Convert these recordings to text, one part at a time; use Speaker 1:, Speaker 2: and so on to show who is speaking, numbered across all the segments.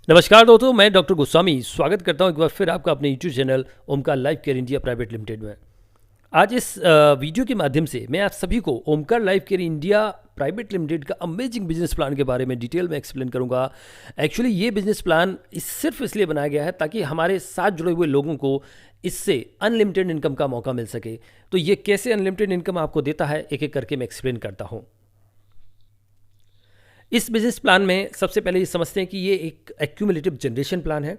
Speaker 1: नमस्कार दोस्तों, मैं डॉक्टर गोस्वामी स्वागत करता हूं एक बार फिर आपका अपने YouTube channel Omkar life care India private limited में। आज इस वीडियो के माध्यम से मैं आप सभी को Omkar life care India private limited का अमेजिंग बिजनेस प्लान के बारे में डिटेल में एक्सप्लेन करूंगा। एक्चुअली ये बिजनेस प्लान सिर्फ इसलिए बनाया गया है ताकि हमारे साथ जुड़े हुए लोगों को इससे अनलिमिटेड इनकम का मौका मिल सके। तो ये कैसे अनलिमिटेड इनकम आपको देता है, एक एक करके मैं एक्सप्लेन करता हूँ। इस बिजनेस प्लान में सबसे पहले ये समझते हैं कि ये एक एक्यूमुलेटिव जनरेशन प्लान है।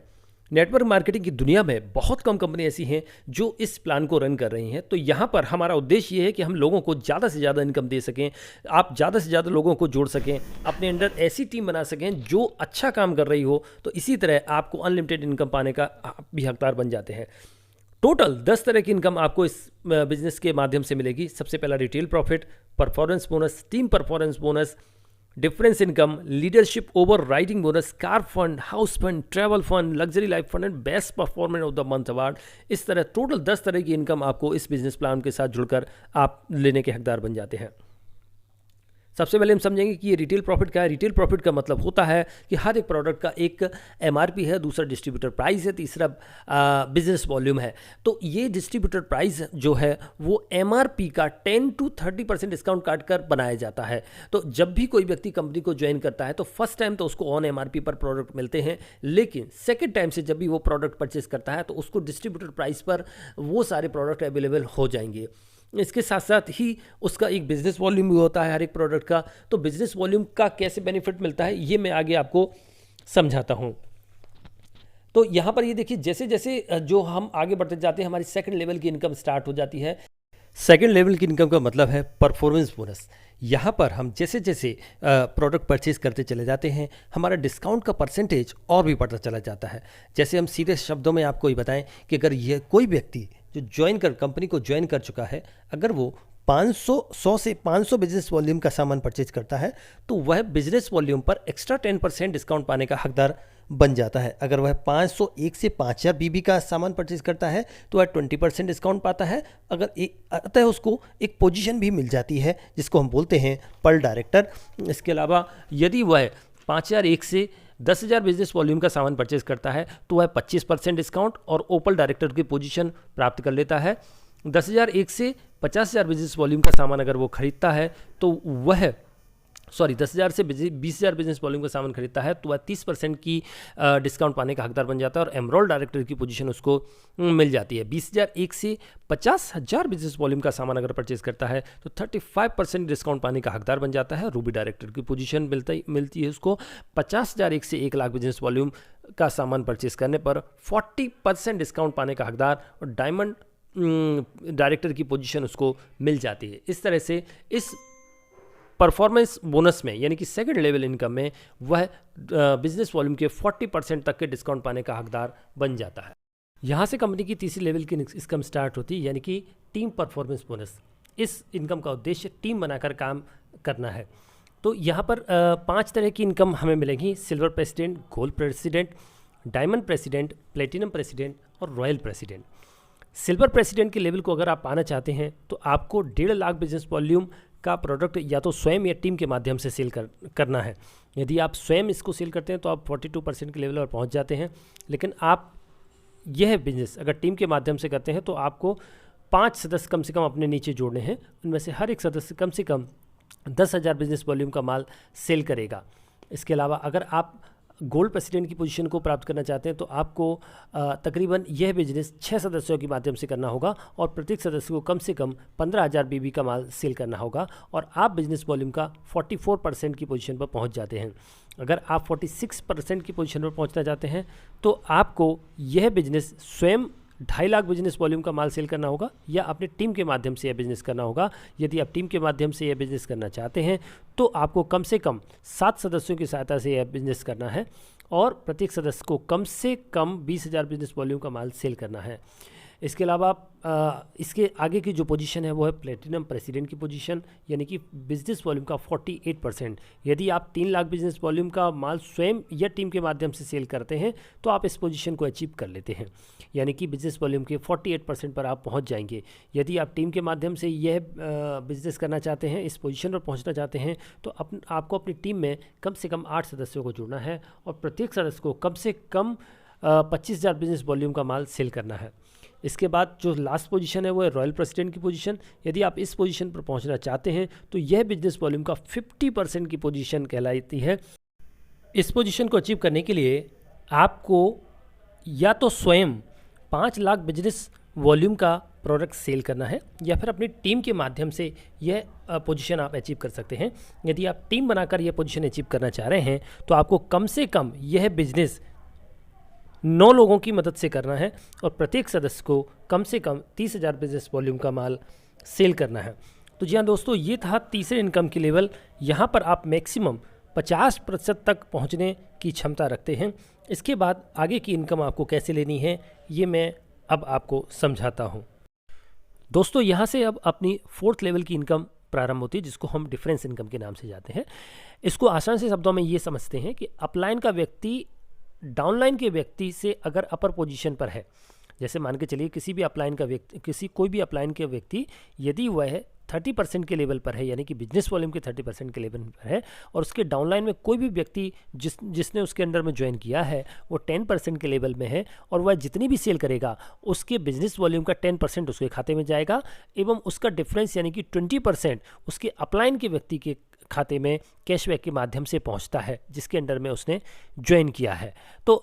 Speaker 1: नेटवर्क मार्केटिंग की दुनिया में बहुत कम कंपनी ऐसी हैं जो इस प्लान को रन कर रही हैं। तो यहाँ पर हमारा उद्देश्य ये है कि हम लोगों को ज़्यादा से ज़्यादा इनकम दे सकें, आप ज़्यादा से ज़्यादा लोगों को जोड़ सकें, अपने अंडर ऐसी टीम बना सकें जो अच्छा काम कर रही हो। तो इसी तरह आपको अनलिमिटेड इनकम पाने का आप भी हकदार बन जाते हैं। टोटल 10 तरह की इनकम आपको इस बिजनेस के माध्यम से मिलेगी। सबसे पहला retail profit, performance bonus, team performance bonus, difference income, leadership over riding bonus, car fund, house fund, travel fund, luxury life fund and best performance of the month award. इस तरह टोटल 10 तरह की इनकम आपको इस business plan के साथ जुड़कर आप लेने के हकदार बन जाते हैं। सबसे पहले हम समझेंगे कि ये रिटेल प्रॉफिट क्या है। रिटेल प्रॉफिट का मतलब होता है कि हर एक प्रोडक्ट का एक एमआरपी है, दूसरा डिस्ट्रीब्यूटर प्राइस है, तीसरा बिजनेस वॉल्यूम है। तो ये डिस्ट्रीब्यूटर प्राइस जो है वो एमआरपी का 10 to 30% डिस्काउंट काट कर बनाया जाता है। तो जब भी कोई व्यक्ति कंपनी को ज्वाइन करता है तो फर्स्ट टाइम तो उसको ऑन एमआरपी पर प्रोडक्ट मिलते हैं, लेकिन सेकेंड टाइम से जब भी वो प्रोडक्ट परचेज करता है तो उसको डिस्ट्रीब्यूटर प्राइस पर वो सारे प्रोडक्ट अवेलेबल हो जाएंगे। इसके साथ साथ ही उसका एक बिजनेस वॉल्यूम भी होता है हर एक प्रोडक्ट का। तो बिजनेस वॉल्यूम का कैसे बेनिफिट मिलता है ये मैं आगे आपको समझाता हूँ। तो यहाँ पर ये देखिए, जैसे जैसे जो हम आगे बढ़ते जाते हैं हमारी सेकंड लेवल की इनकम स्टार्ट हो जाती है। सेकंड लेवल की इनकम का मतलब है परफॉर्मेंस बोनस। यहाँ पर हम जैसे जैसे प्रोडक्ट परचेज करते चले जाते हैं हमारा डिस्काउंट का परसेंटेज और भी बढ़ता चला जाता है। जैसे हम सीधे शब्दों में आपको ये बताएं कि अगर ये कोई व्यक्ति जो कंपनी को ज्वाइन कर चुका है, अगर वो 100 से 500 बिजनेस वॉल्यूम का सामान परचेज करता है तो वह बिजनेस वॉल्यूम पर एक्स्ट्रा 10% डिस्काउंट पाने का हकदार बन जाता है। अगर वह 501 से 5000 बीबी का सामान परचेज करता है तो वह 20% डिस्काउंट पाता है। अगर अतः उसको एक पोजीशन भी मिल जाती है जिसको हम बोलते हैं पर्ल डायरेक्टर। इसके अलावा यदि वह 5001 से 10,000 बिजनेस वॉल्यूम का सामान परचेज करता है तो वह 25% डिस्काउंट और ओपल डायरेक्टर की पोजीशन प्राप्त कर लेता है। 10,001 से 50,000 बिजनेस वॉल्यूम का सामान अगर वो खरीदता है तो वह 10,000 से 20,000 बिजनेस वॉल्यूम का सामान खरीदता है तो वह 30% की डिस्काउंट पाने का हकदार बन जाता है और एमरोल डायरेक्टर की पोजीशन उसको मिल जाती है। 20,001 से 50,000 बिजनेस वॉल्यूम का सामान अगर परचेज करता है तो 35% डिस्काउंट पाने का हकदार बन जाता है। रूबी डायरेक्टर की पोजीशन मिलती है उसको 50,001 से 1 लाख बिजनेस वॉल्यूम का सामान परचेज करने पर 40% डिस्काउंट पाने का हकदार और डायमंड डायरेक्टर की पोजीशन उसको मिल जाती है। इस तरह से इस परफॉर्मेंस बोनस में यानी कि सेकंड लेवल इनकम में वह बिजनेस वॉल्यूम के 40% तक के डिस्काउंट पाने का हकदार बन जाता है। यहाँ से कंपनी की तीसरी लेवल की इनकम स्टार्ट होती है यानी कि टीम परफॉर्मेंस बोनस। इस इनकम का उद्देश्य टीम बनाकर काम करना है। तो यहाँ पर 5 तरह की इनकम हमें मिलेगी: silver president, gold president, diamond president, platinum president और रॉयल प्रेसिडेंट। सिल्वर प्रेसिडेंट के लेवल को अगर आप पाना चाहते हैं तो आपको 1.5 लाख बिजनेस वॉल्यूम का प्रोडक्ट या तो स्वयं या टीम के माध्यम से सेल करना है। यदि आप स्वयं इसको सेल करते हैं तो आप 42% के लेवल पर पहुंच जाते हैं, लेकिन आप यह बिजनेस अगर टीम के माध्यम से करते हैं तो आपको 5 सदस्य कम से कम अपने नीचे जोड़ने हैं। उनमें से हर एक सदस्य कम से कम 10,000 बिजनेस वॉल्यूम का माल सेल करेगा। इसके अलावा अगर आप गोल्ड प्रेसिडेंट की पोजीशन को प्राप्त करना चाहते हैं तो आपको तकरीबन यह बिजनेस 6 सदस्यों के माध्यम से करना होगा और प्रत्येक सदस्य को कम से कम 15,000 बीबी का माल सेल करना होगा और आप बिजनेस वॉल्यूम का 44% की पोजीशन पर पहुंच जाते हैं। अगर आप 46% की पोजीशन पर पहुंचना चाहते हैं तो आपको यह बिजनेस स्वयं 2.5 लाख बिजनेस वॉल्यूम का माल सेल करना होगा या अपने टीम के माध्यम से यह बिजनेस करना होगा। यदि आप टीम के माध्यम से यह बिजनेस करना चाहते हैं तो आपको कम से कम 7 सदस्यों की सहायता से यह बिजनेस करना है और प्रत्येक सदस्य को कम से कम 20,000 बिजनेस वॉल्यूम का माल सेल करना है। इसके अलावा इसके आगे की जो पोजीशन है वो है प्लेटिनम प्रेसिडेंट की पोजीशन, यानी कि बिजनेस वॉल्यूम का 48%। यदि आप 3 लाख बिजनेस वॉल्यूम का माल स्वयं या टीम के माध्यम से सेल करते हैं तो आप इस पोजीशन को अचीव कर लेते हैं, यानी कि बिजनेस वॉल्यूम के 48% पर आप पहुंच जाएंगे। यदि आप टीम के माध्यम से यह बिजनेस करना चाहते हैं, इस पोजीशन पर पहुंचना चाहते हैं, तो आपको अपनी टीम में कम से कम 8 सदस्यों को जुड़ना है और प्रत्येक सदस्य को कम से कम 25,000 बिजनेस वॉल्यूम का माल सेल करना है। इसके बाद जो लास्ट पोजीशन है वो है रॉयल प्रेसिडेंट की पोजीशन। यदि आप इस पोजीशन पर पहुंचना चाहते हैं तो यह बिजनेस वॉल्यूम का 50% की पोजीशन कहलाती है। इस पोजीशन को अचीव करने के लिए आपको या तो स्वयं 5 लाख बिजनेस वॉल्यूम का प्रोडक्ट सेल करना है या फिर अपनी टीम के माध्यम से यह पोजीशन आप अचीव कर सकते हैं। यदि आप टीम बनाकर यह पोजीशन अचीव करना चाह रहे हैं तो आपको कम से कम यह बिजनेस 9 लोगों की मदद से करना है और प्रत्येक सदस्य को कम से कम 30,000 बिजनेस वॉल्यूम का माल सेल करना है। तो जी हाँ दोस्तों, ये था तीसरे इनकम की लेवल। यहाँ पर आप मैक्सिमम 50% तक पहुँचने की क्षमता रखते हैं। इसके बाद आगे की इनकम आपको कैसे लेनी है ये मैं अब आपको समझाता हूँ। दोस्तों, यहाँ से अब अपनी 4th लेवल की इनकम प्रारंभ होती है, जिसको हम डिफरेंस इनकम के नाम से जाते हैं। इसको आसान से शब्दों में ये समझते हैं कि अपलाइन का व्यक्ति डाउनलाइन के व्यक्ति से अगर अपर पोजीशन पर है, जैसे मान के चलिए कोई भी अपलाइन के व्यक्ति यदि वह 30% के लेवल पर है, यानी कि बिजनेस वॉल्यूम के 30% के लेवल पर है, और उसके डाउनलाइन में कोई भी व्यक्ति जिसने उसके अंडर में ज्वाइन किया है वो 10% के लेवल में है, और वह जितनी भी सेल करेगा उसके बिजनेस वॉल्यूम का 10% उसके खाते में जाएगा एवं उसका डिफरेंस यानी कि 20% उसके अपलाइन के व्यक्ति के खाते में कैशबैक के माध्यम से पहुंचता है जिसके अंडर में उसने ज्वाइन किया है। तो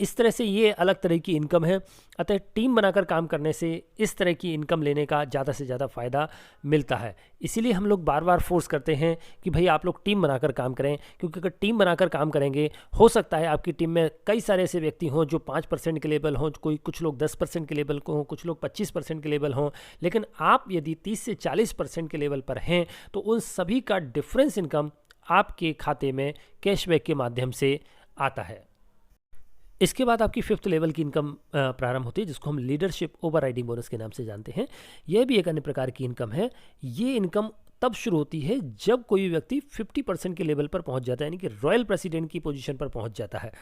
Speaker 1: इस तरह से ये अलग तरह की इनकम है। अतः टीम बनाकर काम करने से इस तरह की इनकम लेने का ज़्यादा से ज़्यादा फ़ायदा मिलता है। इसीलिए हम लोग बार बार फोर्स करते हैं कि भाई आप लोग टीम बनाकर काम करें, क्योंकि अगर टीम बनाकर काम करेंगे, हो सकता है आपकी टीम में कई सारे ऐसे व्यक्ति हों जो 5% के लेवल हों, कुछ लोग 10% के लेवल को हों, कुछ लोग 25% के लेवल हों, लेकिन आप यदि 30 से 40% के लेवल पर हैं तो उन सभी का डिफरेंस इनकम आपके खाते में कैशबैक के माध्यम से आता है। इसके बाद आपकी 5th लेवल की इनकम प्रारंभ होती है, जिसको हम लीडरशिप ओवर राइडिंग बोनस के नाम से जानते हैं। यह भी एक अन्य प्रकार की इनकम है। ये इनकम तब शुरू होती है जब कोई व्यक्ति 50% के लेवल पर पहुंच जाता है, यानी कि रॉयल प्रेसिडेंट की पोजीशन पर पहुंच जाता है।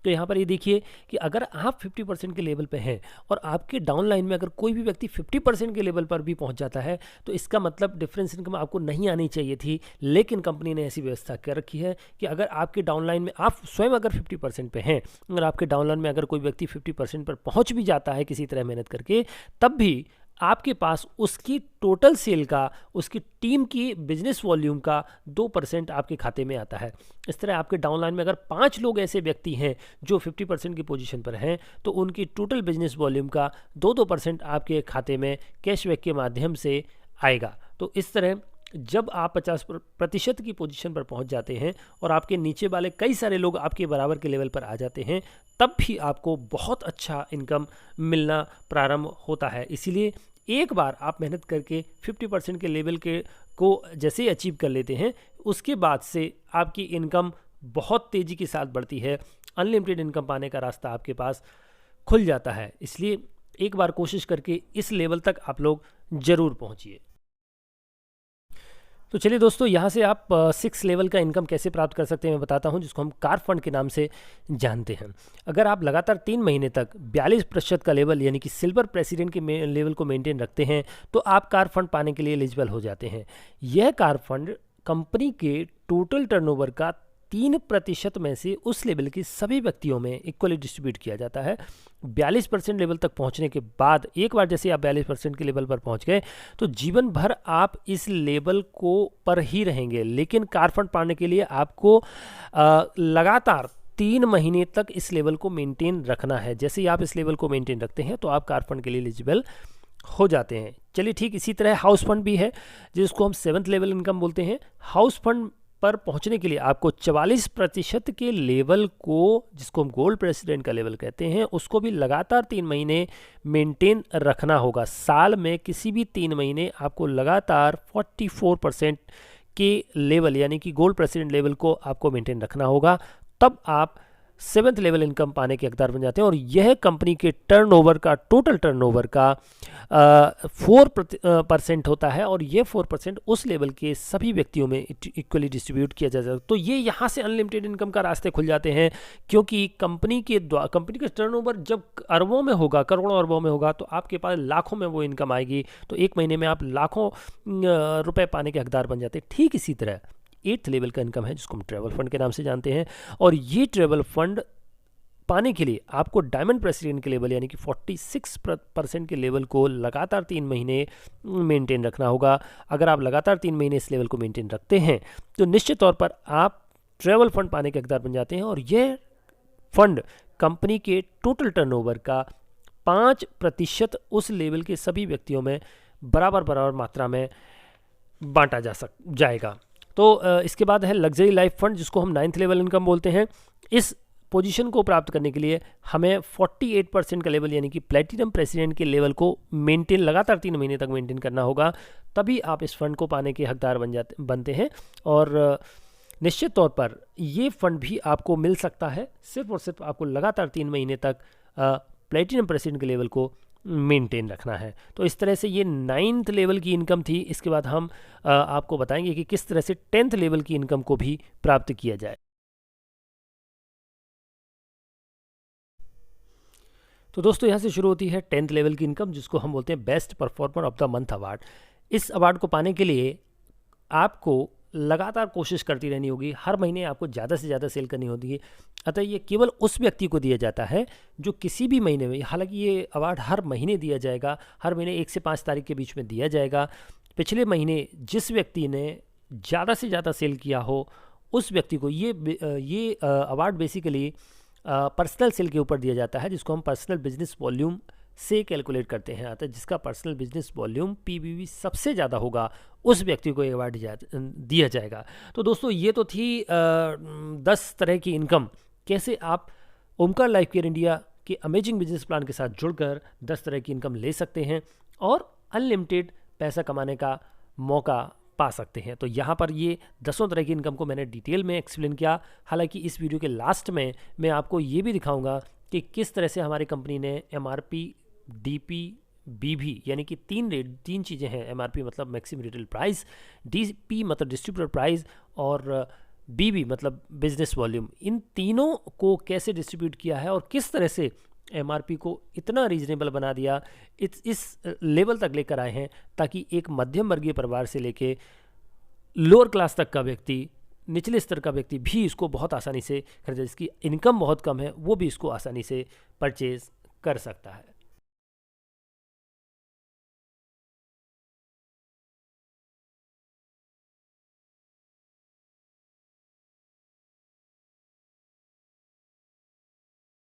Speaker 1: तो यहाँ पर ये देखिए कि अगर आप 50% के लेवल पर हैं और आपके डाउनलाइन में अगर कोई भी व्यक्ति 50% के लेवल पर भी पहुंच जाता है, तो इसका मतलब डिफरेंस इनकम आपको नहीं आनी चाहिए थी, लेकिन कंपनी ने ऐसी व्यवस्था कर रखी है कि अगर आपके डाउनलाइन में आप स्वयं अगर 50% पे हैं और आपके डाउनलाइन में अगर कोई व्यक्ति 50% पर पहुँच भी जाता है किसी तरह मेहनत करके, तब भी आपके पास उसकी टोटल सेल का, उसकी टीम की बिजनेस वॉल्यूम का 2% आपके खाते में आता है। इस तरह आपके डाउनलाइन में अगर 5 लोग ऐसे व्यक्ति हैं जो 50% की पोजीशन पर हैं, तो उनकी टोटल बिजनेस वॉल्यूम का 2% आपके खाते में कैशबैक के माध्यम से आएगा। तो इस तरह जब आप 50% की पोजीशन पर पहुंच जाते हैं और आपके नीचे वाले कई सारे लोग आपके बराबर के लेवल पर आ जाते हैं, तब भी आपको बहुत अच्छा इनकम मिलना प्रारंभ होता है। इसीलिए एक बार आप मेहनत करके 50% के लेवल को जैसे ही अचीव कर लेते हैं, उसके बाद से आपकी इनकम बहुत तेज़ी के साथ बढ़ती है। अनलिमिटेड इनकम पाने का रास्ता आपके पास खुल जाता है। इसलिए एक बार कोशिश करके इस लेवल तक आप लोग ज़रूर पहुँचिए। तो चलिए दोस्तों, यहाँ से आप 6 लेवल का इनकम कैसे प्राप्त कर सकते हैं मैं बताता हूँ, जिसको हम कार फंड के नाम से जानते हैं। अगर आप लगातार 3 महीने तक 42% का लेवल यानी कि सिल्वर प्रेसिडेंट के लेवल को मेंटेन रखते हैं, तो आप कार फंड पाने के लिए एलिजिबल हो जाते हैं। यह कार फंड कंपनी के टोटल टर्नओवर का 3% में से उस लेवल के सभी व्यक्तियों में इक्वली डिस्ट्रीब्यूट किया जाता है। 42% लेवल तक पहुंचने के बाद, एक बार जैसे आप 42% के लेवल पर पहुंच गए, तो जीवन भर आप इस लेवल को पर ही रहेंगे। लेकिन कार फंड पाने के लिए आपको लगातार 3 महीने तक इस लेवल को मेंटेन रखना है। जैसे ही आप इस लेवल को मेंटेन रखते हैं तो आप कार फंड के लिए एलिजिबल हो जाते हैं। चलिए ठीक इसी तरह हाउस फंड भी है, जिसको हम 7th लेवल इनकम बोलते हैं। हाउस फंड पर पहुंचने के लिए आपको 44% के लेवल को, जिसको हम गोल्ड प्रेसिडेंट का लेवल कहते हैं, उसको भी लगातार 3 महीने मेंटेन रखना होगा। साल में किसी भी 3 महीने आपको लगातार 44% के लेवल यानी कि गोल्ड प्रेसिडेंट लेवल को आपको मेंटेन रखना होगा, तब आप 7th लेवल इनकम पाने के हकदार बन जाते हैं और यह कंपनी के टर्नओवर का टोटल टर्नओवर का 4% होता है और ये 4% उस लेवल के सभी व्यक्तियों में इक्वली डिस्ट्रीब्यूट किया जाता है। तो ये यहाँ से अनलिमिटेड इनकम का रास्ते खुल जाते हैं, क्योंकि कंपनी का टर्नओवर जब अरबों में होगा, करोड़ों अरबों में होगा, तो आपके पास लाखों में वो इनकम आएगी। तो एक महीने में आप लाखों रुपए पाने के हकदार बन जाते हैं। ठीक इसी तरह 8th लेवल का इनकम है जिसको हम ट्रैवल फंड के नाम से जानते हैं, और ये ट्रैवल फंड पाने के लिए आपको डायमंड प्रेसिडेंट के लेवल यानी कि 46% के लेवल को लगातार 3 महीने मेंटेन रखना होगा। अगर आप लगातार 3 महीने इस लेवल को मेंटेन रखते हैं तो निश्चित तौर पर आप ट्रैवल फंड पाने के हकदार बन जाते हैं, और यह फंड कंपनी के टोटल टर्नओवर का 5% उस लेवल के सभी व्यक्तियों में बराबर मात्रा में बांटा जाएगा। तो इसके बाद है लग्जरी लाइफ फंड जिसको हम 9th लेवल इनकम बोलते हैं। इस पोजीशन को प्राप्त करने के लिए हमें 48% का लेवल यानी कि प्लेटिनम प्रेसिडेंट के लेवल को मेंटेन लगातार 3 महीने तक मेंटेन करना होगा, तभी आप इस फंड को पाने के हकदार बनते हैं। और निश्चित तौर पर ये फंड भी आपको मिल सकता है, सिर्फ और सिर्फ आपको लगातार 3 महीने तक प्लेटिनम प्रेसिडेंट के लेवल को मेंटेन रखना है। तो इस तरह से ये 9th लेवल की इनकम थी। इसके बाद हम आपको बताएंगे कि किस तरह से 10th लेवल की इनकम को भी प्राप्त किया जाए। तो दोस्तों यहाँ से शुरू होती है 10th लेवल की इनकम जिसको हम बोलते हैं best performer of the month award. इस अवार्ड को पाने के लिए आपको लगातार कोशिश करती रहनी होगी, हर महीने आपको ज़्यादा से ज़्यादा सेल करनी होती है। अतः ये केवल उस व्यक्ति को दिया जाता है जो किसी भी महीने में, हालांकि ये अवार्ड हर महीने दिया जाएगा, हर महीने 1 से 5 तारीख के बीच में दिया जाएगा। पिछले महीने जिस व्यक्ति ने ज़्यादा से ज़्यादा सेल किया हो उस व्यक्ति को ये अवार्ड बेसिकली पर्सनल सेल के ऊपर दिया जाता है, जिसको हम पर्सनल बिजनेस वॉल्यूम से कैलकुलेट करते हैं। अतः जिसका पर्सनल बिजनेस वॉल्यूम PBV सबसे ज़्यादा होगा उस व्यक्ति को ये अवार्ड दिया जाएगा। तो दोस्तों ये तो थी 10 तरह की इनकम, कैसे आप ओमकार लाइफ केयर इंडिया के अमेजिंग बिजनेस प्लान के साथ जुड़कर 10 तरह की इनकम ले सकते हैं और अनलिमिटेड पैसा कमाने का मौका पा सकते हैं। तो यहाँ पर ये 10 तरह की इनकम को मैंने डिटेल में एक्सप्लेन किया। हालांकि इस वीडियो के लास्ट में मैं आपको ये भी दिखाऊंगा कि किस तरह से हमारी कंपनी ने MRP, DP, BV यानी कि 3 चीज़ें हैं। MRP मतलब मैक्सिमम रिटेल प्राइस, DP मतलब डिस्ट्रीब्यूटर प्राइस, और BV मतलब बिजनेस वॉल्यूम। इन तीनों को कैसे डिस्ट्रीब्यूट किया है और किस तरह से MRP को इतना रीजनेबल बना दिया, इस लेवल तक लेकर आए हैं ताकि एक मध्यम वर्गीय परिवार से लेके लोअर क्लास तक का व्यक्ति, निचले स्तर का व्यक्ति भी इसको बहुत आसानी से खरीदे, जिसकी इनकम बहुत कम है वो भी इसको आसानी से परचेज कर सकता है।